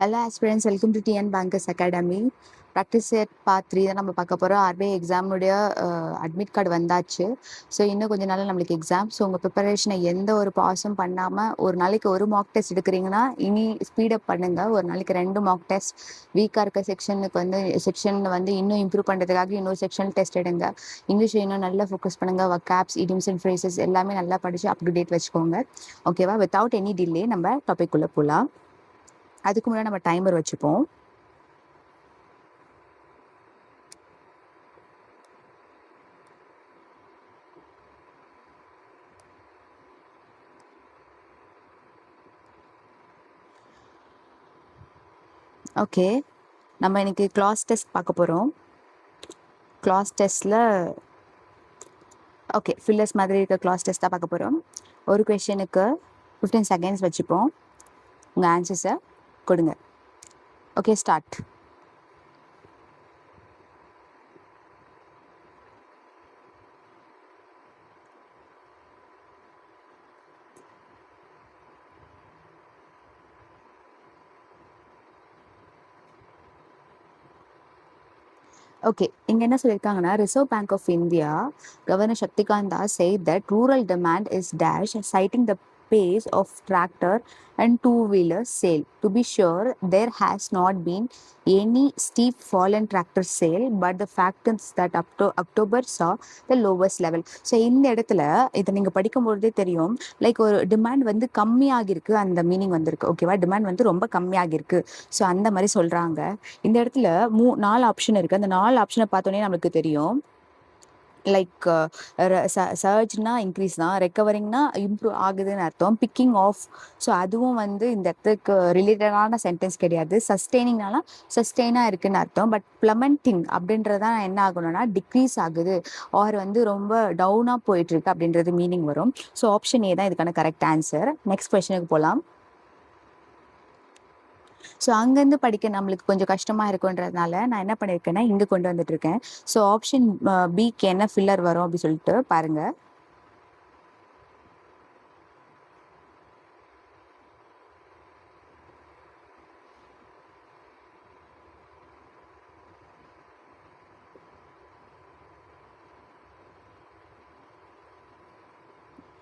Hello aspirants, welcome to TN Bankers Academy. Practice set part 3 தான் நம்ம பார்க்க போகிறோம். ஆர்பிஐ எக்ஸாமுடைய அட்மிட் கார்டு வந்தாச்சு. ஸோ இன்னும் கொஞ்சம் நாள் நம்மளுக்கு எக்ஸாம். ஸோ உங்கள் ப்ரிப்பரேஷனை எந்த ஒரு பாஸும் பண்ணாமல் ஒரு நாளைக்கு ஒரு மார்க் டெஸ்ட் எடுக்கிறீங்கன்னா இனி ஸ்பீடப் பண்ணுங்கள். ஒரு நாளைக்கு 2 மார்க் டெஸ்ட். வீக்காக இருக்க செக்ஷன் வந்து இன்னும் இம்ப்ரூவ் பண்ணுறதுக்காக இன்னொரு செக்ஷன் டெஸ்ட் எடுங்க. இங்கிலீஷ் இன்னும் நல்லா ஃபோக்கஸ் பண்ணுங்கள். வக்காப்ஸ், இடியம்ஸ் அண்ட் ஃப்ரேசஸ் எல்லாமே நல்லா படித்து அப் டு டேட் வச்சுக்கோங்க. ஓகேவா? வித்தவுட் எனி டிலே நம்ம டாபிக்குள்ளே போகலாம். அதுக்கு முன்னாடி நம்ம டைமர் வச்சுப்போம். ஓகே, நம்ம இன்னைக்கு கிளாஸ் டெஸ்ட் பார்க்க போகிறோம். கிளாஸ் டெஸ்ட்டில் ஓகே ஃபில்லர்ஸ் மாதிரி இருக்க கிளாஸ் டெஸ்ட் தான் பார்க்க போகிறோம். ஒரு கொஷனுக்கு 15 செகண்ட்ஸ் வச்சுப்போம். உங்கள் ஆன்சர்ஸை கொடுங்க. Okay, start. ஓகே, இங்கே என்ன சொல்லியிருக்காங்கன்னா, Reserve Bank of India governor Shaktikanta Das said that rural demand is dash, citing the pace of tractor and two-wheeler sale. To be sure, there has not been any steep fall in tractor sale, but the fact is that up to October saw the lowest level. So இந்த இடத்துல இதை நீங்கள் படிக்கும்பொழுதே தெரியும், like ஒரு demand வந்து கம்மியாகிருக்கு, அந்த meaning வந்திருக்கு. ஓகேவா? டிமாண்ட் வந்து ரொம்ப கம்மியாகிருக்கு. ஸோ அந்த மாதிரி சொல்கிறாங்க. இந்த இடத்துல 4 ஆப்ஷன் இருக்குது. அந்த 4 ஆப்ஷனை பார்த்தோன்னே நம்மளுக்கு தெரியும், லைக் சர்ஜ்னா இன்க்ரீஸ் தான், ரெக்கவரிங்னா இம்ப்ரூவ் ஆகுதுன்னு அர்த்தம், பிக்கிங் ஆஃப். ஸோ அதுவும் வந்து இந்த இடத்துக்கு ரிலேட்டடான சென்டென்ஸ் கிடையாது. சஸ்டெய்னிங்னால சஸ்டெயினாக இருக்குன்னு அர்த்தம். பட் பிளமெண்டிங் அப்படின்றதான் என்ன ஆகணும்னா டிக்ரீஸ் ஆகுது ஆர் வந்து ரொம்ப டவுனாக போயிட்டுருக்கு அப்படின்றது மீனிங் வரும். ஸோ ஆப்ஷன் ஏ தான் இதுக்கான கரெக்ட் ஆன்சர். நெக்ஸ்ட் கொஸ்டினுக்கு போகலாம். ஸோ அங்கேருந்து படிக்க நம்மளுக்கு கொஞ்சம் கஷ்டமாக இருக்குன்றதுனால நான் என்ன பண்ணியிருக்கேன்னா இங்கே கொண்டு வந்துட்டு இருக்கேன். ஸோ ஆப்ஷன் பிக்கு என்ன ஃபில்லர் வரும் அப்படின்னு சொல்லிட்டு பாருங்க.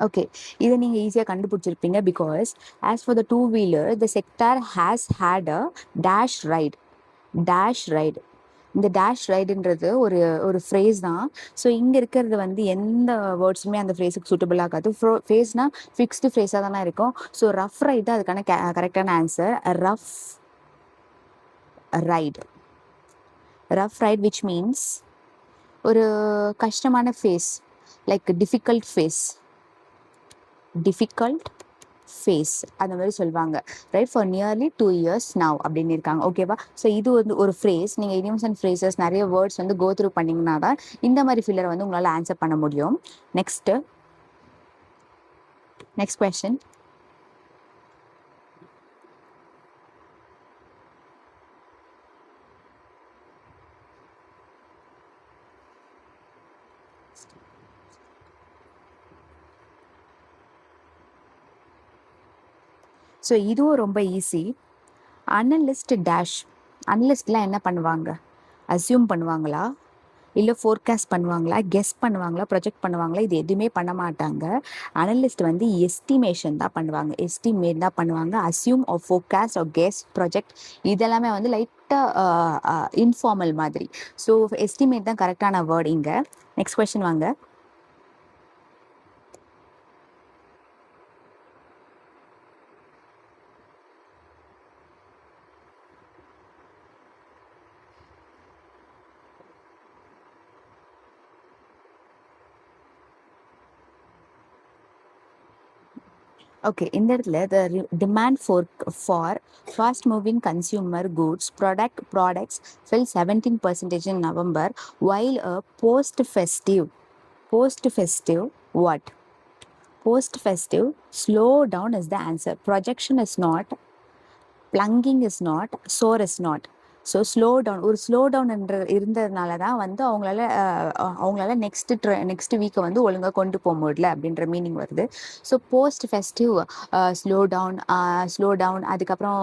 ஓகே, இதை நீங்கள் ஈஸியாக கண்டுபிடிச்சிருப்பீங்க. Because as far the two wheeler the sector has had a dash right. இந்த டேஷ் ரைடுன்றது ஒரு ஃப்ரேஸ் தான். ஸோ இங்கே இருக்கிறது வந்து எந்த வேர்ட்ஸுமே அந்த ஃப்ரேஸுக்கு சூட்டபிள் ஆகாது. ஃப்ரேஸ்னால் ஃபிக்ஸ்டு ஃப்ரேஸாக தானே இருக்கும். ஸோ ரஃப் ரைட் தான் அதுக்கான கரெக்டான answer. Rough right which means ஒரு கஷ்டமான ஃபேஸ், லைக் டிஃபிகல்ட் ஃபேஸ் அந்த மாதிரி சொல்லுவாங்க. Right, for nearly 2 years now அப்படின்னு இருக்காங்க. ஓகேவா? ஸோ இது வந்து ஒரு ஃப்ரேஸ். நீங்கள் இடியம்ஸ் அண்ட் ஃப்ரேசஸ் நிறைய வேர்ட்ஸ் வந்து கோ த்ரூ பண்ணிங்கன்னா தான் இந்த மாதிரி ஃபில்லரை வந்து உங்களால் ஆன்சர் பண்ண முடியும். Next question. ஸோ இதுவும் ரொம்ப ஈஸி. அனலிஸ்ட்லாம் என்ன பண்ணுவாங்க? அஸ்யூம் பண்ணுவாங்களா, இல்லை ஃபோர்காஸ்ட் பண்ணுவாங்களா, கெஸ் பண்ணுவாங்களா, ப்ரொஜெக்ட் பண்ணுவாங்களா? இது எதுவுமே பண்ண மாட்டாங்க. அனலிஸ்ட் வந்து எஸ்டிமேட் தான் பண்ணுவாங்க. Assume or forecast or guess, project இதெல்லாமே வந்து லைட்டாக இன்ஃபார்மல் மாதிரி. ஸோ எஸ்டிமேட் தான் கரெக்டான வேர்ட் இங்கே. நெக்ஸ்ட் கொஸ்டின் வாங்க. ஓகே, இந்த இடத்துல த demand for fast moving consumer goods products fell 17% in November, while a post-festive what? Post-festive slowdown is the answer. Projection is not, plunging is not, soar is not. So slowdown, ஒரு slowdown இருந்ததுனால தான் வந்து அவங்களால next வீக்கை வந்து ஒழுங்காக கொண்டு போக முடியல அப்படின்ற மீனிங் வருது. So post festive slowdown, அதுக்கப்புறம்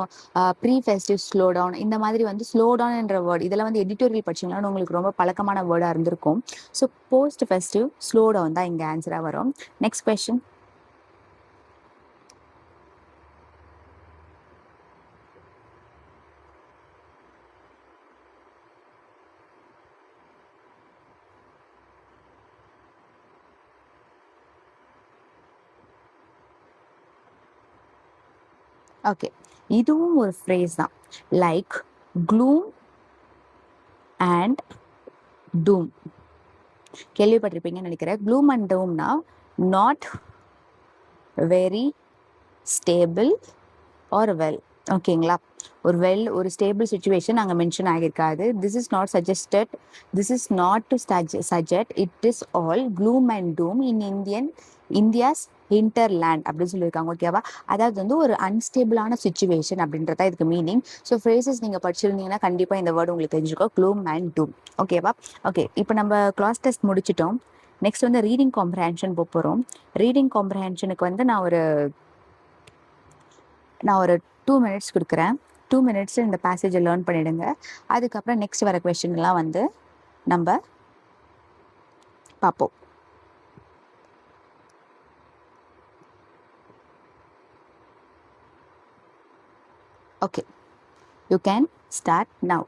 ப்ரீ ஃபெஸ்டிவ் ஸ்லோ டவுன், இந்த மாதிரி வந்து ஸ்லோ டவுன் என்ற வேர்ட் இதெல்லாம் வந்து எடிட்டோரியல் படிச்சிங்கன்னா உங்களுக்கு ரொம்ப பழக்கமான வேர்டாக இருந்திருக்கும். So post festive slowdown தான் இங்கே ஆன்சராக வரும். Next question. ஓகே, இதுவும் ஒரு ஃப்ரேஸ் தான். லைக் க்ளூம் அண்ட் டூம் கேள்விப்பட்டிருப்பீங்கன்னு நினைக்கிறேன். க்ளூம் அண்ட் டூம்னா not very stable or well. ஓகேங்களா, ஒரு ஸ்டேபிள் சுச்சுவேஷன் அங்கே மென்ஷன் ஆகியிருக்காது. This is not suggested, this is not to suggest, it is all gloom and doom in India's hinterland அப்படின்னு சொல்லியிருக்காங்க. ஓகேவா, அதாவது வந்து ஒரு அன்ஸ்டேபிளான சுச்சுவேஷன் அப்படின்றத இதுக்கு மீனிங். ஸோ ஃப்ரேசஸ் நீங்கள் படிச்சிருந்தீங்கன்னா கண்டிப்பாக இந்த வேர்டு உங்களுக்கு தெரிஞ்சுக்கோ, க்ளூம் அண்ட் டூம். ஓகேவா. ஓகே, இப்போ நம்ம கிளாஸ் டெஸ்ட் முடிச்சிட்டோம். நெக்ஸ்ட் வந்து ரீடிங் காம்ப்ரஹென்ஷன் போகிறோம். ரீடிங் காம்ப்ரஹென்ஷனுக்கு வந்து நான் ஒரு 2 மினிட்ஸ் கொடுக்குறேன். 2 மினிட்ஸ் இந்த பேசேஜை லேர்ன் பண்ணிடுங்க. அதுக்கப்புறம் நெக்ஸ்ட் வர கொஸ்டின்லாம் வந்து நம்ம பார்ப்போம். Okay, you can start now.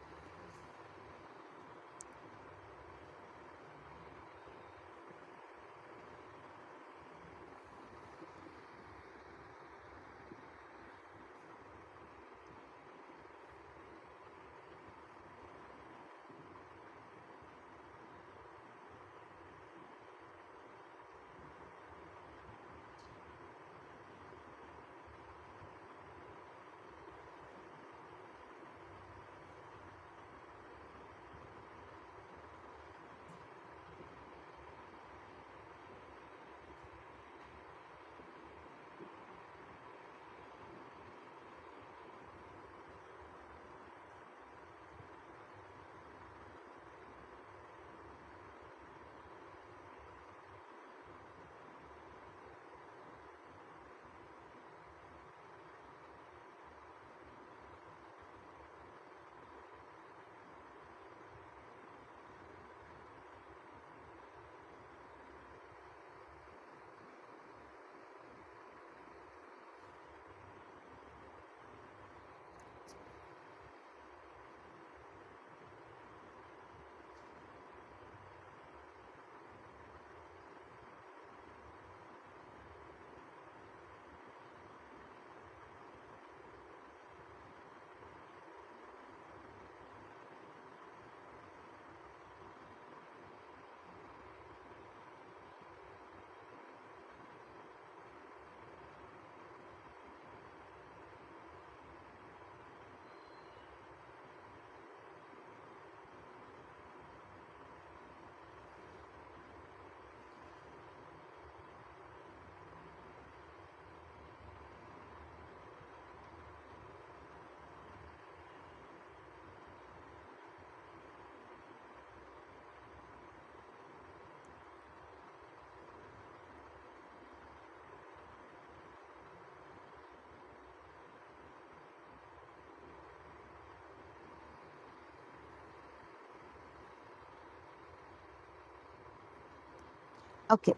Okay,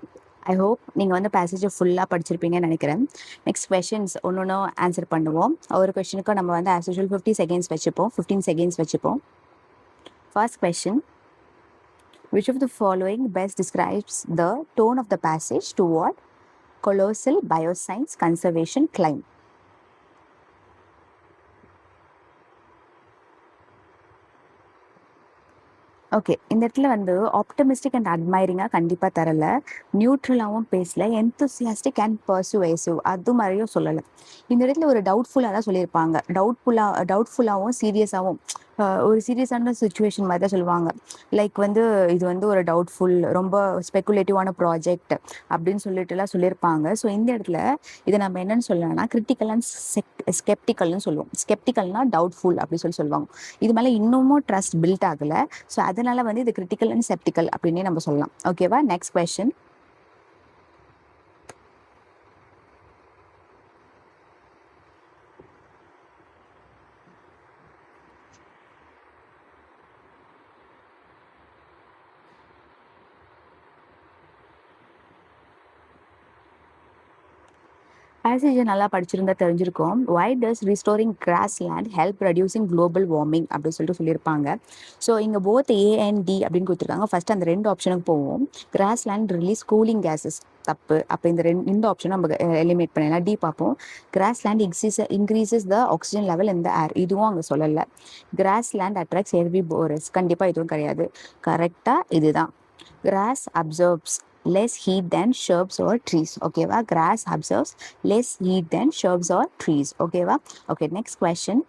I hope நீங்கள் வந்து பேசேஜை ஃபுல்லாக படிச்சிருப்பீங்கன்னு நினைக்கிறேன். நெக்ஸ்ட் கொஷின்ஸ் ஒன்று ஆன்சர் பண்ணுவோம். ஒரு கொஷனுக்கும் நம்ம வந்து ஆஸ் யூஷுவல் 15 செகண்ட்ஸ் வச்சுப்போம். First question, which of the following best describes the tone of the passage toward colossal bioscience conservation climb? Okay, இந்த இடத்துல வந்து ஆப்டமிஸ்டிக் அண்ட் அட்மைரிங்காக கண்டிப்பாக தரல, நியூட்ரலாகவும் பேசல, என்தூசியாஸ்டிக் அண்ட் பர்சுவேசிவ் அது மாதிரியும் சொல்லலை. இந்த இடத்துல ஒரு டவுட்ஃபுல்லாக தான் சொல்லியிருப்பாங்க. டவுட்ஃபுல்லாகவும் சீரியஸாகவும் ஒரு சீரியஸான சுச்சுவேஷன் மாதிரி தான் சொல்லுவாங்க. லைக் வந்து இது வந்து ஒரு டவுட்ஃபுல், ரொம்ப ஸ்பெகுலேட்டிவான ப்ராஜெக்ட் அப்படின்னு சொல்லிட்டுலாம் சொல்லியிருப்பாங்க. ஸோ இந்த இடத்துல இதை நம்ம என்னன்னு சொல்லலாம்னா கிரிட்டிக்கல் அண்ட் ஸ்கெப்டிக்கல்னு சொல்லுவோம். ஸ்கெப்டிக்கல்னா டவுட்ஃபுல் அப்படி சொல்லுவாங்க. இது மேலே இன்னமும் ட்ரஸ்ட் பில்ட் ஆகலை. ஸோ அதனால வந்து இது கிரிட்டிக்கல் அண்ட் ஸ்கெப்டிக்கல் அப்படின்னே நம்ம சொல்லலாம். ஓகேவா? Next question. பேசேஜை நல்லா படிச்சிருந்தா தெரிஞ்சிருக்கும். why does restoring grassland help reducing global warming அப்படின்னு சொல்லியிருப்பாங்க. ஸோ இங்கே போத் ஏ அண்ட் டி அப்படின்னு கொடுத்துருக்காங்க. ஃபர்ஸ்ட் அந்த ரெண்டு ஆப்ஷனுக்கு போவோம். கிராஸ்லேண்ட் ரிலீஸ் கூலிங் கேசஸ், தப்பு. அப்போ இந்த ஆப்ஷன் நம்ம எலிமினேட் பண்ணலாம். டி பார்ப்போம். Grassland increases the oxygen level in the air, இதுவும் அங்கே சொல்லலை. கிராஸ்லேண்ட் அட்ராக்ட்ஸ் ஹெர்பிவோரஸ், கண்டிப்பாக இதுவும் கிடையாது. கரெக்டாக இதுதான். grass absorbs less heat than shrubs or trees. Okay va? Grass absorbs less heat than shrubs or trees. Okay va? Okay, next question.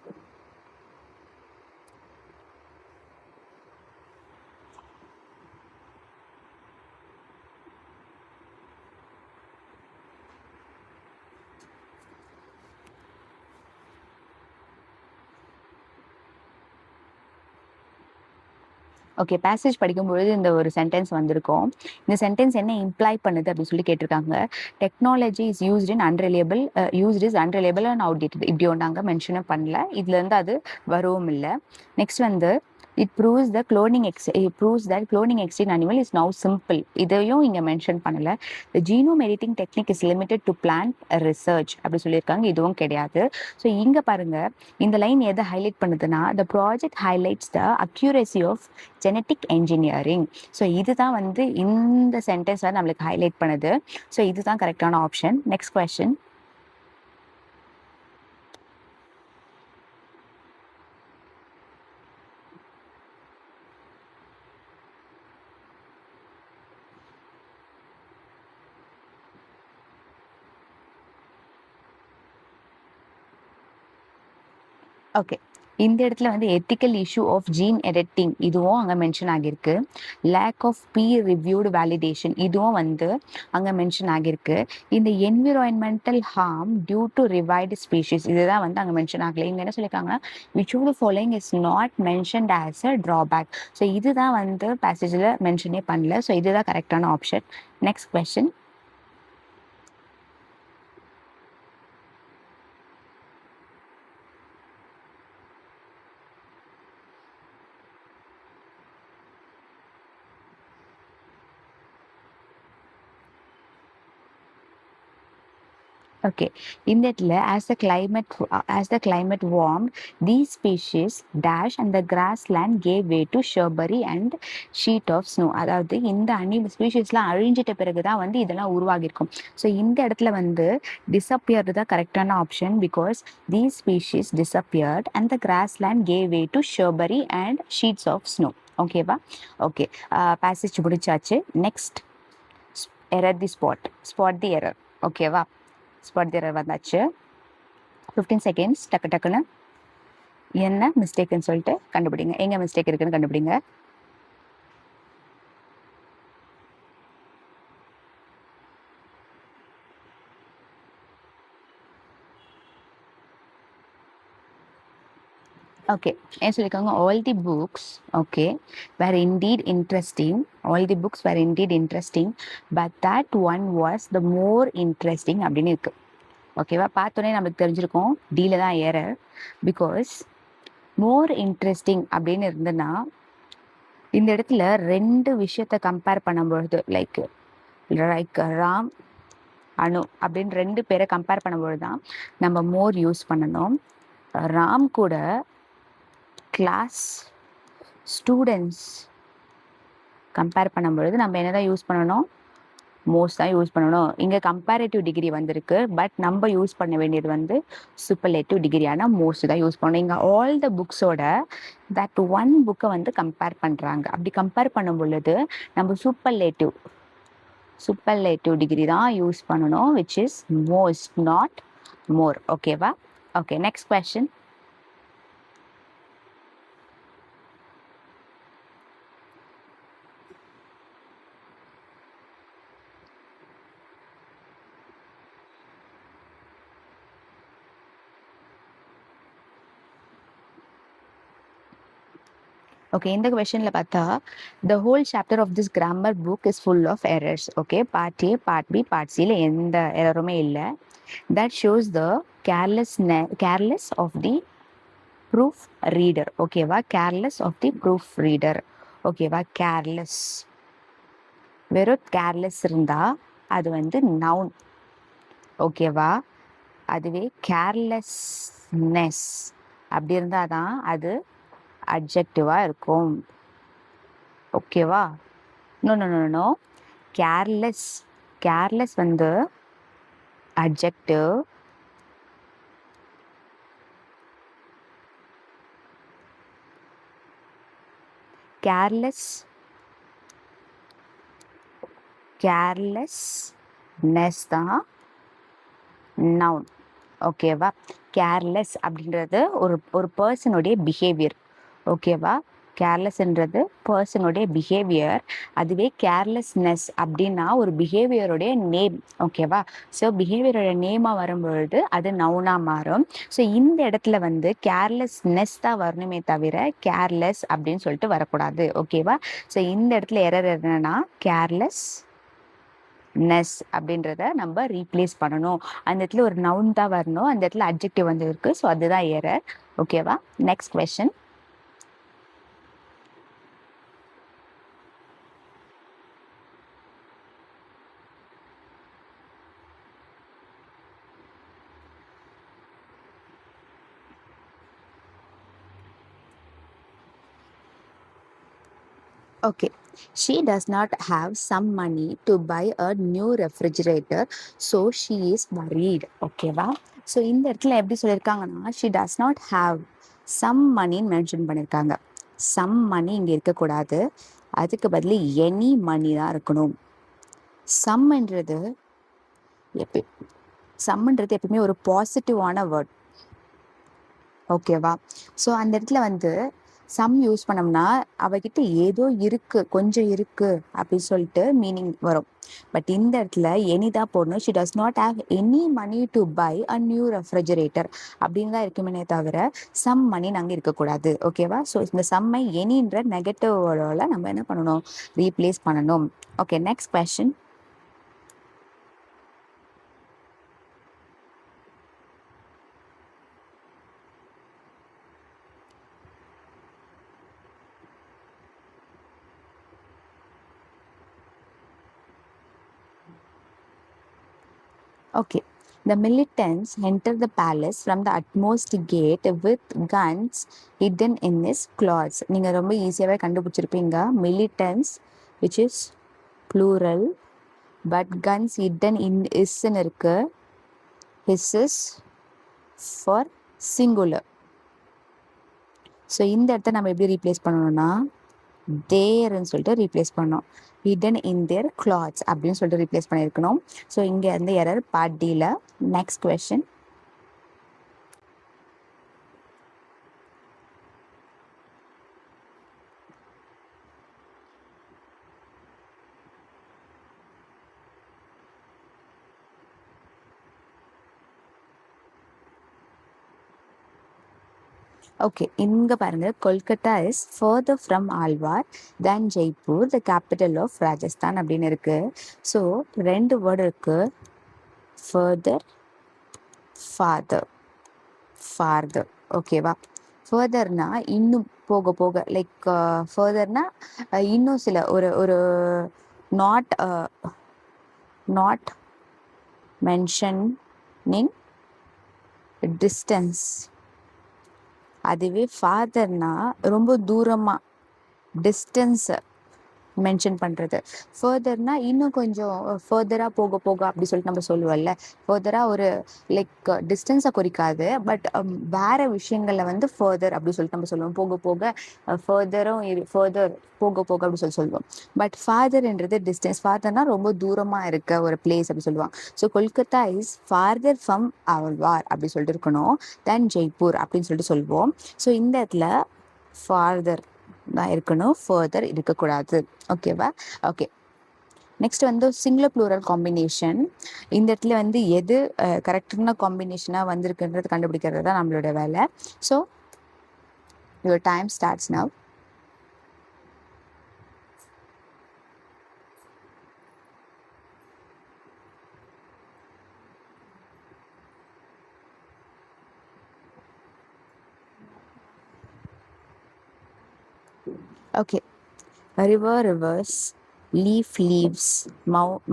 Okay, passage படிக்கும்பொழுது இந்த ஒரு சென்டென்ஸ் வந்திருக்கும். இந்த சென்டென்ஸ் என்ன இம்ப்ளை பண்ணுது அப்படின்னு சொல்லி கேட்டிருக்காங்க. Technology is used in unreliable, is unreliable and outdated, இப்படி ஒன்றாங்க மென்ஷனும் பண்ணல. இதுலேருந்து அது வரவும் இல்லை. நெக்ஸ்ட் வந்து it proves that cloning extinct animal is now simple. இதையும் இங்கே மென்ஷன் பண்ணல. the genome editing technique is limited to plant research அப்படி சொல்லியிருக்காங்க. இதுவும் கிடையாது. ஸோ இங்கே பாருங்க, இந்த லைன் எதை ஹைலைட் பண்ணுதுன்னா the project highlights the accuracy of genetic engineering. So இதுதான் வந்து இந்த சென்டென்ஸை நம்மளுக்கு ஹைலைட் பண்ணுது. ஸோ இதுதான் கரெக்டான ஆப்ஷன். Next question. ஓகே, இந்த இடத்துல வந்து ethical issue of gene editing இதுவும் அங்கே மென்ஷன் ஆகியிருக்கு. Lack of peer reviewed validation இதுவும் வந்து அங்கே மென்ஷன் ஆகியிருக்கு. இந்த environmental harm due to revived species இதுதான் வந்து அங்கே மென்ஷன் ஆகலை. இங்கே என்ன சொல்லியிருக்காங்கன்னா which of the following is not mentioned as a drawback. So இதுதான் வந்து பேசேஜில் மென்ஷனே பண்ணல. ஸோ இதுதான் கரெக்டான option. Next question. Okay, in that as the climate warmed, these species dash and the grassland gave way to shrubbery and sheet of snow. அதாவது இந்த animal ஸ்பீஷிஸ்லாம் அழிஞ்சிட்ட பிறகு தான் வந்து இதெல்லாம் உருவாகிருக்கும். ஸோ இந்த இடத்துல வந்து டிஸப்பியர்டு தான் கரெக்டான option. Because these species disappeared and the grassland gave way to shrubbery and sheets of snow. ஓகேவா? ஓகே, பேசேஜ் முடிச்சாச்சு. Next, error the spot the error. ஓகேவா? ஸ்பாட் தி எரர் வந்தாச்சு. 15 செகண்ட்ஸ் டக்குன்னு என்ன மிஸ்டேக்குன்னு சொல்லிட்டு கண்டுபிடிங்க. எங்கே மிஸ்டேக் இருக்குன்னு கண்டுபிடிங்க. ஓகே, ஏன் சொல்லியிருக்காங்க? All the books okay were indeed interesting. All the books were indeed interesting but that one was the more interesting அப்படின்னு இருக்கு. ஓகேவா? பார்த்தோன்னே நமக்கு தெரிஞ்சிருக்கும் டீல தான் ஏரர். பிகாஸ் மோர் இன்ட்ரெஸ்டிங் அப்படின்னு இருந்ததுன்னா இந்த இடத்துல ரெண்டு விஷயத்தை கம்பேர் பண்ணும்பொழுது லைக் ராம் அனு அப்படின்னு ரெண்டு பேரை கம்பேர் பண்ணும்பொழுது தான் நம்ம மோர் யூஸ் பண்ணணும். ராம் கூட கிளாஸ் ஸ்டூடெண்ட்ஸ் கம்பேர் பண்ணும்பொழுது நம்ம என்ன தான் யூஸ் பண்ணணும்? மோஸ்ட் தான் யூஸ் பண்ணணும். இங்கே கம்பேரேட்டிவ் டிகிரி வந்திருக்கு. பட் நம்ம யூஸ் பண்ண வேண்டியது வந்து சூப்பர்லேட்டிவ் டிகிரியான மோஸ்ட் தான் யூஸ் பண்ணணும். இங்கே ஆல் த புக்ஸோட தட் ஒன் புக்கை வந்து கம்பேர் பண்ணுறாங்க. அப்படி கம்பேர் பண்ணும் பொழுது நம்ம சூப்பர்லேட்டிவ் டிகிரி தான் யூஸ் பண்ணணும், which is most not more. ஓகேவா? Okay, next question. ஓகே, இந்த கொஷனில் பார்த்தா the whole chapter of this grammar book is full of errors. Okay, part A, part B, part சியில் எந்த எரருமே இல்லை. That shows the careless of the proof reader. ஓகேவா, careless of the proof reader. ஓகேவா, careless, வெறும் careless இருந்தால் அது வந்து நவுன். ஓகேவா, அதுவே கேர்லெஸ்னஸ் அப்படி இருந்தால் தான் அது அட்ஜெக்டிவாக இருக்கும். ஓகேவா, no no no no, careless வந்து அட்ஜெக்டிவ், கேர்லெஸ்னஸ் தான் நவுன். ஓகேவா, கேர்லெஸ் அப்படின்றது ஒரு பர்சனுடைய பிஹேவியர். ஓகேவா, கேர்லெஸ்ன்றது பர்சனுடைய பிஹேவியர். அதுவே கேர்லெஸ்னஸ் அப்படின்னா ஒரு பிஹேவியருடைய நேம். ஓகேவா, ஸோ பிஹேவியரோட நேமாக வரும்பொழுது அது நவுனாக மாறும். ஸோ இந்த இடத்துல வந்து கேர்லெஸ்னஸ் தான் வரணுமே தவிர கேர்லெஸ் அப்படின்னு சொல்லிட்டு வரக்கூடாது. ஓகேவா, ஸோ இந்த இடத்துல எரர் என்னன்னா கேர்லெஸ்னஸ் அப்படின்றத நம்ம ரீப்ளேஸ் பண்ணணும். அந்த இடத்துல ஒரு நவுன் தான் வரணும், அந்த இடத்துல அட்ஜெக்டிவ் வந்து இருக்கு. ஸோ அதுதான் எரர். ஓகேவா, next question. Okay, she does not have some money to buy a new refrigerator, so she is worried. ஓகேவா, ஸோ இந்த இடத்துல எப்படி சொல்லியிருக்காங்கன்னா she does not have some money mention பண்ணியிருக்காங்க. சம் மணி இங்கே இருக்கக்கூடாது, அதுக்கு பதில் எனி மணி தான் இருக்கணும். சம்ன்றது எப்பயுமே ஒரு பாசிட்டிவான வேர்ட். ஓகேவா, ஸோ அந்த இடத்துல வந்து சம் யூஸ் பண்ணோம்னா அவகிட்ட ஏதோ இருக்கு, கொஞ்சம் இருக்கு அப்படின்னு சொல்லிட்டு மீனிங் வரும். பட் இந்த இடத்துல எனி தான் போடணும். She does not have any money to buy a new refrigerator அப்படின்னு தான் இருக்குமே தவிர சம் மணி நாங்கள் இருக்கக்கூடாது. ஓகேவா, ஸோ இந்த சம்மை எனின்ற நெகட்டிவ் வேர்டோட நம்ம என்ன பண்ணணும், ரீப்ளேஸ் பண்ணணும். Okay, next question. Okay, the militants enter the palace from the utmost gate with guns hidden in his clothes. நீங்கள் ரொம்ப ஈஸியாகவே கண்டுபிடிச்சிருப்பீங்க. militants which is plural but guns hidden in isன்னு இருக்கு. his is for singular. So இந்த இடத்த நம்ம எப்படி replace பண்ணணும்னா தேர்ன்னு சொல்லிட்டு ரீப்ளேஸ் பண்ணோம். ஹிடன் இன் தேர் கிளாத்ஸ் அப்படின்னு சொல்லிட்டு ரீப்ளேஸ் பண்ணியிருக்கணும். ஸோ இங்கே இருந்து எரர் பார்ட் டியில். Next question. ஓகே, இங்கே பாருங்கள், Kolkata is further from Alwar than Jaipur the capital of Rajasthan அப்படின்னு இருக்குது. ஸோ ரெண்டு வேர்டு இருக்குது, ஃபர்தர், ஃபார்தர். ஓகேவா, ஃபர்தர்னா இன்னும் போக போக, லைக் ஃபர்தர்னா இன்னும் சில ஒரு நாட் மென்ஷனிங் டிஸ்டன்ஸ். அதுவே ஃபாதர்னா ரொம்ப தூரமாக, டிஸ்டன்ஸை மென்ஷன் பண்ணுறது. ஃபர்தர்னா இன்னும் கொஞ்சம் ஃபர்தராக போக போக அப்படி சொல்லிட்டு நம்ம சொல்லுவோம்ல. ஃபர்தராக ஒரு லைக் டிஸ்டன்ஸை குறிக்காது, பட் வேறு விஷயங்களில் வந்து ஃபர்தர் அப்படி சொல்லிட்டு நம்ம சொல்லுவோம். போக போக ஃபர்தர் போக போக அப்படி சொல்லுவோம். But ஃபாதர்ன்றது distance. ஃபாதர்னா ரொம்ப தூரமாக இருக்க ஒரு பிளேஸ் அப்படி சொல்லுவாங்க. So Kolkata is further from Alva அப்படி சொல்லிட்டு இருக்கணும், தென் ஜெய்ப்பூர் அப்படின்னு சொல்லிட்டு சொல்லுவோம். ஸோ இந்த இடத்துல ஃபார்தர் தான் இருக்கணும், ஃபர்தர் இருக்கக்கூடாது. ஓகேவா, ஓகே. நெக்ஸ்ட் வந்து சிங்குலர் ப்ளூரல் காம்பினேஷன். இந்த இடத்துல வந்து எது கரெக்டான காம்பினேஷனாக வந்திருக்குன்றது கண்டுபிடிக்கிறது தான் நம்மளோட வேலை. So your time starts now. Okay, river rivers, leaf leaves,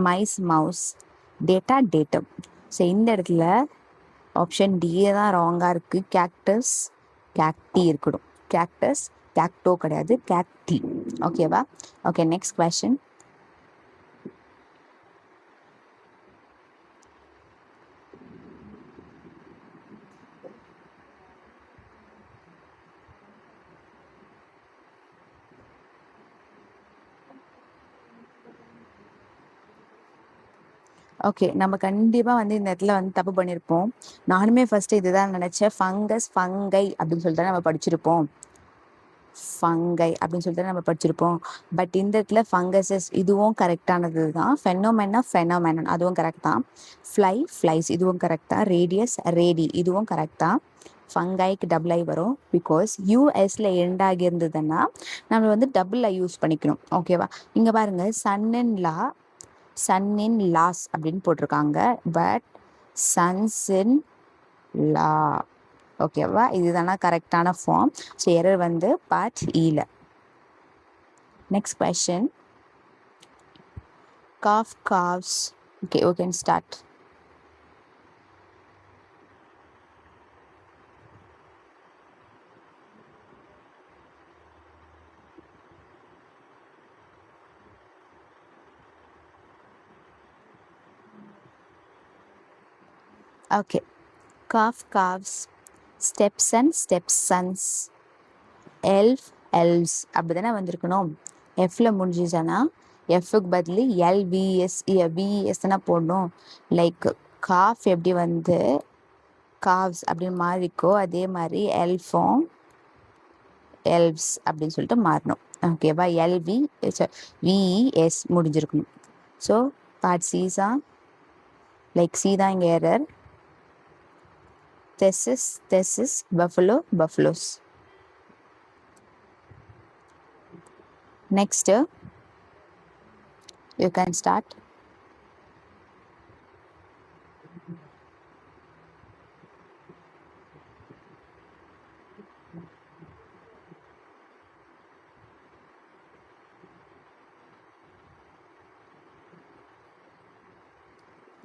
mice mouse, data datum. So இந்த இடத்துல ஆப்ஷன் டி தான் ராங்காக இருக்குது. கேக்டஸ் கேக்டி இருக்கணும். கேக்டஸ் கேக்டோ கிடையாது, கேக்டி. ஓகேவா? Okay, next question. ஓகே, நம்ம கண்டிப்பாக வந்து இந்த இடத்துல வந்து தப்பு பண்ணியிருப்போம். நானுமே ஃபஸ்ட்டு இதுதான் நினச்சேன். ஃபங்கஸ் ஃபங்கை அப்படின்னு சொல்லிட்டு நம்ம படிச்சிருப்போம். ஃபங்கை அப்படின்னு சொல்லிட்டு நம்ம படிச்சிருப்போம். பட் இந்த இடத்துல ஃபங்கஸஸ் இதுவும் கரெக்டானது தான். ஃபெனோமெனா ஃபெனோமெனன் அதுவும் கரெக்ட் தான். ஃப்ளை ஃப்ளைஸ் இதுவும் கரெக்ட் தான். ரேடியஸ் ரேடி இதுவும் கரெக்ட் தான். ஃபங்கைக்கு டபுள் ஐ வரும். பிகாஸ் யூஎஸ்ல எண்ட் ஆகியிருந்ததுன்னா நம்ம வந்து டபுள் ஐ யூஸ் பண்ணிக்கணும். ஓகேவா? இங்கே பாருங்கள், சன் இன் லாஸ் அப்படின்னு போட்டிருக்காங்க. But sons in law. ஓகேவா? இதுதானா கரெக்டான ஃபார்ம். ஸோ எரர் வந்து பார்ட் ஈல. Next question. Calf calves. Okay, we can start. Okay, calf calves, steps and steps sons, elf elves அப்படி தானே வந்திருக்கணும். எஃப்ல முடிஞ்சிச்சானா எஃப்க்கு பதில் எல்விஎஸ் விஎஸ்னா போடணும். லைக் காஃப் எப்படி வந்து காவ்ஸ் அப்படின்னு மாறிக்கோ, அதே மாதிரி எல்ஃபும் எல்வ்ஸ் அப்படின்னு சொல்லிட்டு மாறணும். ஓகேவா? விஇஎஸ் முடிஞ்சிருக்கணும். ஸோ பார்ட் சீஸா லைக் சி தான் இங்கே error. Thesis buffalo buffaloes. Next, you can start.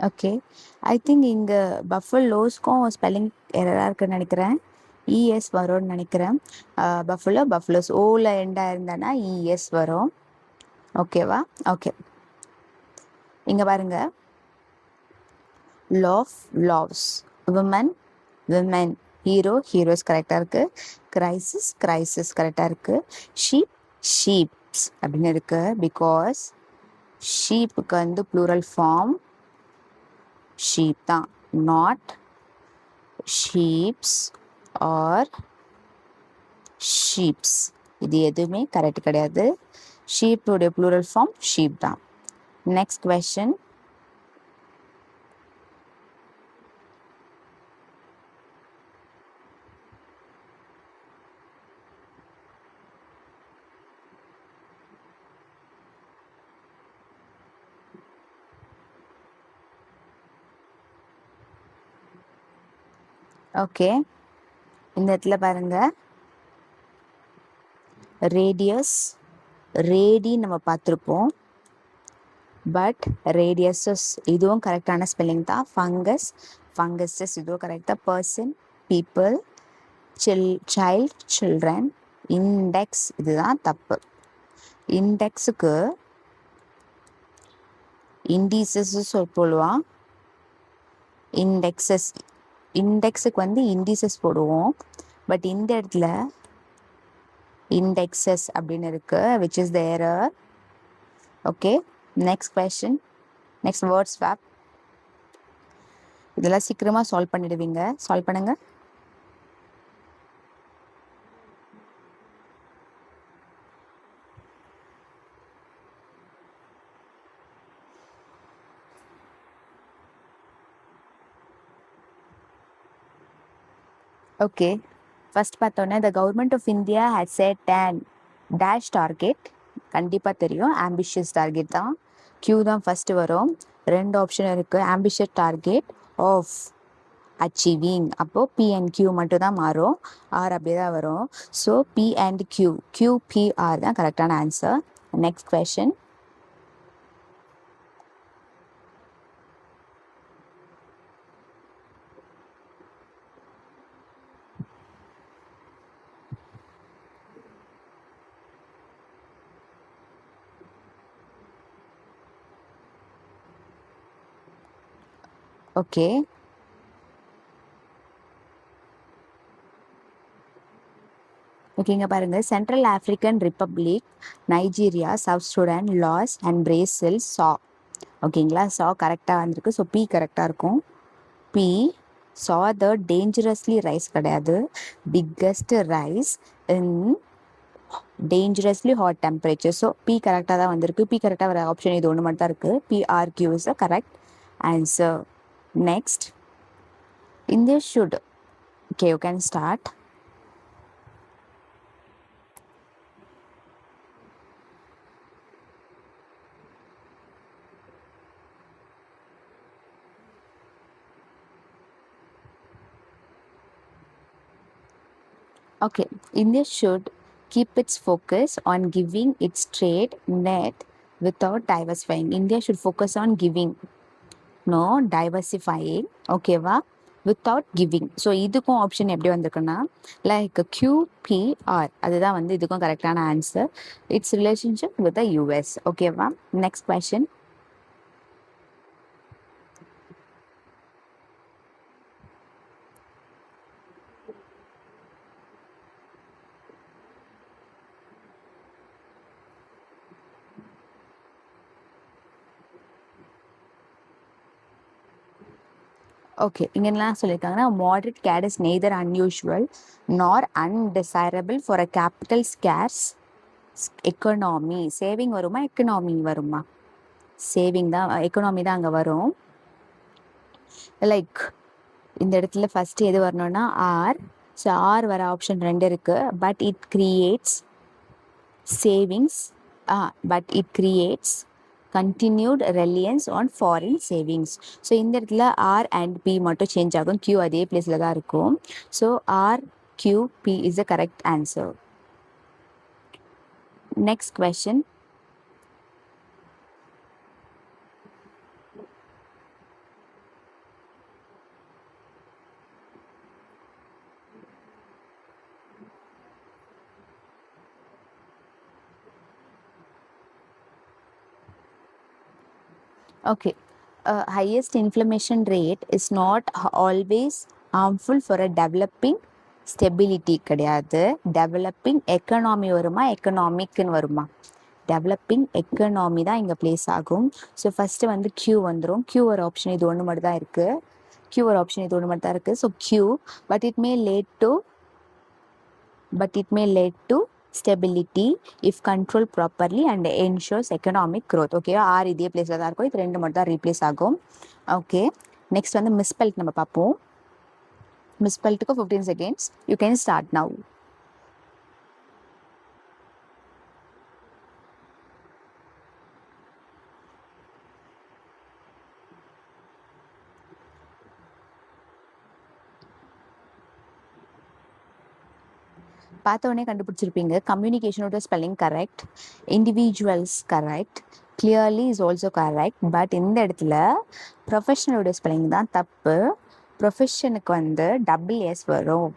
Okay, I think இங்கே பஃபலோஸ்க்கும் ஸ்பெல்லிங் எரராக இருக்குன்னு நினைக்கிறேன். இஎஸ் வரும்னு நினைக்கிறேன். பஃபலோ பஃபலோஸ் ஓவில் எண்டாக இருந்தானா இஎஸ் வரும். ஓகேவா? ஓகே, இங்கே பாருங்க, love loves, women women, hero heroes கரெக்டாக இருக்குது. கிரைசிஸ் கரெக்டாக இருக்குது. ஷீப் ஷீப்ஸ் அப்படின்னு இருக்குது. பிகாஸ் ஷீப்புக்கு வந்து ப்ளூரல் ஃபார்ம் ஷீப் தான், நாட் ஷீப்ஸ் ஆர் ஷீப்ஸ். இது எதுவுமே கரெக்ட் கிடையாது. ஷீப்புடைய ப்ளூரல் ஃபார்ம் ஷீப் தான். Next question. ஓகே, இந்த இடத்துல பாருங்க, ரேடியஸ் ரேடி நம்ம பார்த்துருப்போம். பட் ரேடியஸஸ் இதுவும் கரெக்டான ஸ்பெல்லிங் தான். ஃபங்கஸஸ் இதுவும் கரெக்டாக. Person people, child children, index இதுதான் தப்பு. இண்டெக்ஸுக்கு இண்டீசஸ் சொல்லுவான். இண்டெக்ஸுக்கு வந்து இண்டீசஸ் போடுவோம். பட் இந்த இடத்துல இண்டெக்ஸஸ் அப்படின்னு இருக்கு, which is the error. Okay, next question. Next word swap. இதெல்லாம் சீக்கிரமாக சால்வ் பண்ணிடுவீங்க. சால்வ் பண்ணுங்க. ஓகே, ஃபர்ஸ்ட் பார்த்தோன்னே the government of India has set and dash target. கண்டிப்பாக தெரியும், ஆம்பிஷியஸ் டார்கெட் தான். கியூ தான் ஃபஸ்ட்டு வரும். ரெண்டு ஆப்ஷன் இருக்குது. Ambitious target of achieving. அப்போ P and Q மட்டும் தான் மாறும், R அப்படியே தான் வரும். So P and Q, QPR தான் கரெக்டான ஆன்சர். Next question. ஓகே, ஓகேங்க பாருங்கள். Central African Republic, Nigeria, South Sudan, Laos and Brazil, சா. ஓகேங்களா, சா கரெக்டாக வந்திருக்கு. ஸோ பி கரெக்டாக இருக்கும். பி சா த டேஞ்சரஸ்லி ரைஸ் கிடையாது, biggest rise in dangerously hot temperature. So B கரெக்டாக தான் வந்திருக்கு. பி கரெக்டாக வர ஆப்ஷன் இது ஒன்று மட்டும் தான் இருக்குது. PRQ is a correct answer. Next, India should, okay you can start. Okay, India should keep its focus on giving its trade net without diversifying. India should focus on giving, no diversifying. ஓகேவா, without giving. So இதுக்கும் option எப்படி வந்திருக்குன்னா like QPR, அதுதான் வந்து இதுக்கும் கரெக்டான answer. It's relationship with the US. ஓகேவா, next question. Okay, இங்கே என்ன சொல்லியிருக்காங்கன்னா moderate cat is neither unusual nor undesirable for a capital scarce economy. Saving வருமா, எக்கனாமி வருமா? சேவிங் தான், எக்கனாமி தான் அங்கே வரும். லைக் இந்த இடத்துல ஃபர்ஸ்ட் எது வரணும்னா ஆர். ஸோ ஆர் வர ஆப்ஷன் 2 இருக்குது. But it creates savings, but it creates continued Reliance on foreign savings. So இந்த இடத்துல ஆர் அண்ட் பி மட்டும் சேஞ்ச் ஆகும், கியூ அதே பிளேஸில் தான் இருக்கும். So RQP is the correct answer. Next question. Okay, highest inflammation rate is not always harmful for a developing stability கிடையாது. Developing economy வருமா, எக்கனாமிக்னு வருமா? டெவலப்பிங் எக்கனாமி தான் இங்கே பிளேஸ் ஆகும். ஸோ ஃபஸ்ட்டு வந்து Q வந்துடும். Q ஒரு ஆப்ஷன் இது ஒன்று மட்டும் தான் இருக்குது. Q ஒரு ஆப்ஷன் இது ஒன்று மட்டும் தான் இருக்குது. So Q, but it may lead to stability if controlled properly and ensures economic growth. Okay, or இதே பிளேஸில் தான் இருக்கும். இது 2 மட்டும் தான் ரீப்ளேஸ் ஆகும். ஓகே, நெக்ஸ்ட் வந்து மிஸ்பெல்ட் நம்ம பார்ப்போம். மிஸ்பெல்ட்டுக்கு 15 seconds. You can start now. பார்த்த உடனே கண்டுபிடிச்சிருப்பீங்க. கம்யூனிகேஷனோட spelling correct, individuals correct, clearly is also correct. But இந்த இடத்துல ப்ரொஃபஷனலோட ஸ்பெல்லிங் தான் தப்பு. ப்ரொஃபஷனுக்கு வந்து WS வரும்,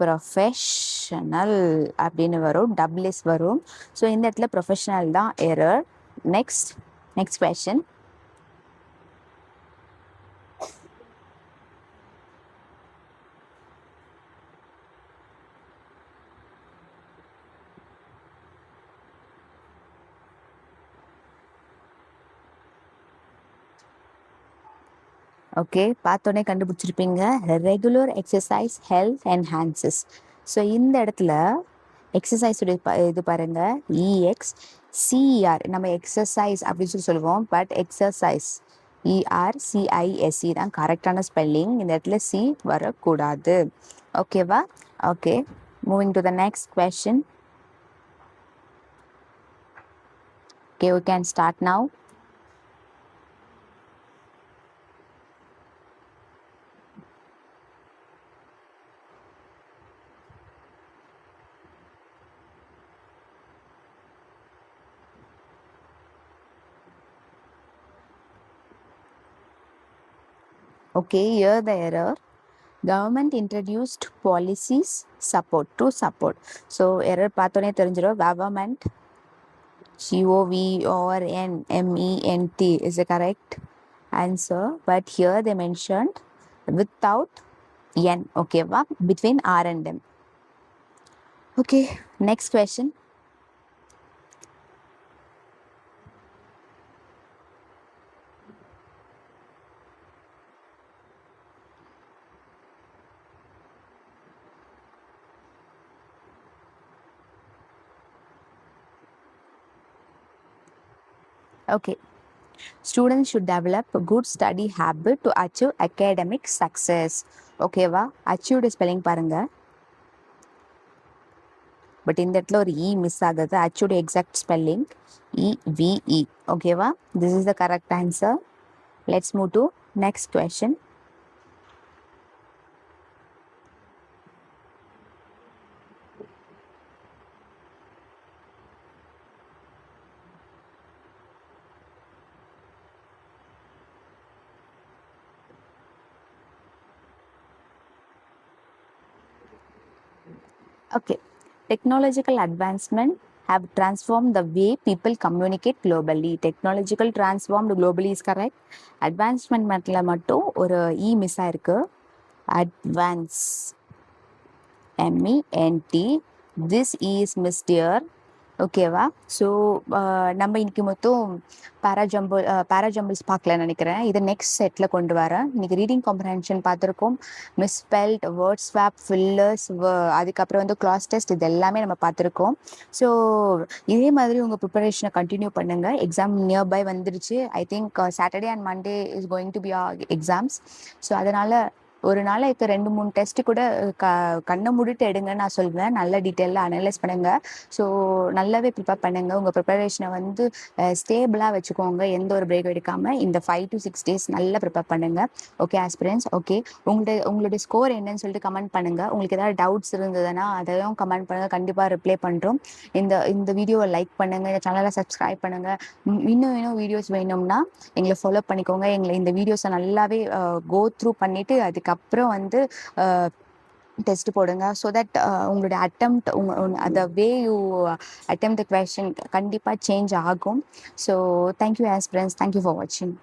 ப்ரொஃபஷனல் அப்படின்னு வரும், WS வரும். ஸோ இந்த இடத்துல ப்ரொஃபஷனல் தான் எரர். Next question. ஓகே, பார்த்தோன்னே கண்டுபிடிச்சிருப்பீங்க. Regular exercise health enhances. So இந்த இடத்துல எக்ஸசைஸுடைய இது பாருங்கள், EXCER. நம்ம எக்ஸசைஸ் அப்படின்னு சொல்லி சொல்லுவோம், பட் எக்ஸசைஸ் ERCISE தான் கரெக்டான ஸ்பெல்லிங். இந்த இடத்துல சி வரக்கூடாது. ஓகேவா? Okay, moving to the next question. Okay, you can start now. Okay, here the error. Government introduced policies support to support. So error பார்த்தோன்னே தெரிஞ்சிடும். Government government is the correct answer, but here they mentioned without n. Okay, va? Between r and m. Okay, next question. Okay, students should develop a good study habit to achieve academic success. Okay, va? Achieved spelling பாருங்க. But இந்த இடத்துல ஒரு இ miss ஆகுது. அச்சோட exact spelling EVE. ஓகேவா? This is the correct answer. Let's move to next question. Okay, technological advancement have transformed the way people communicate globally. Technological transformed globally is correct. Advancement மட்டும் ஒரு இ miss ஆயிருக்கு. Advance MENT. This is missed here. ஓகேவா? So நம்ம இன்னைக்கு மொத்தம் பேராஜம்பிள்ஸ் பார்க்கலன்னு நினைக்கிறேன். இதை நெக்ஸ்ட் செட்டில் கொண்டு வரேன். இன்னைக்கு ரீடிங் காம்ப்ரஹென்ஷன் பார்த்துருக்கோம். மிஸ்பெல்ட், வேர்ட் ஸ்வாப், ஃபில்லர்ஸ், அதுக்கப்புறம் வந்து கிளாஸ் டெஸ்ட், இது எல்லாமே நம்ம பார்த்துருக்கோம். ஸோ இதே மாதிரி உங்கள் ப்ரிப்பரேஷனை கண்டினியூ பண்ணுங்கள். எக்ஸாம் நியர்பை வந்துருச்சு. I think Saturday and Monday is going to be exams. So அதனால் ஒரு நாளைக்கு 2-3 டெஸ்ட் கூட கண்ணை மூடிட்டு எடுங்கன்னு நான் சொல்வேன். நல்ல டீட்டெயிலாக அனலைஸ் பண்ணுங்கள். ஸோ நல்லாவே ப்ரிப்பேர் பண்ணுங்கள். உங்கள் ப்ரிப்பரேஷனை வந்து ஸ்டேபிளாக வச்சுக்கோங்க. எந்த ஒரு பிரேக் எடுக்காமல் இந்த 5 to 6 days நல்லா ப்ரிப்பேர் பண்ணுங்கள். Okay aspirants. ஓகே, உங்களுடைய ஸ்கோர் என்னன்னு சொல்லிட்டு கமெண்ட் பண்ணுங்கள். உங்களுக்கு ஏதாவது டவுட்ஸ் இருந்ததுன்னா அதையும் கமெண்ட் பண்ணுங்கள். கண்டிப்பாக ரிப்ளை பண்ணுறோம். இந்த வீடியோவை லைக் பண்ணுங்கள். இந்த சேனலை சப்ஸ்கிரைப் பண்ணுங்கள். இன்னும் வீடியோஸ் வேணும்னா எங்களை ஃபாலோ பண்ணிக்கோங்க. இந்த வீடியோஸை நல்லாவே கோ த்ரூ பண்ணிவிட்டு அதுக்கப்புறம் வந்து டெஸ்ட் போடுங்க. ஸோ தட் உங்களுடைய அட்டெம்ப்ட் அந்த way you attempt the question கண்டிப்பாக சேஞ்ச் ஆகும். So thank you aspirants. Thank you for வாட்சிங்.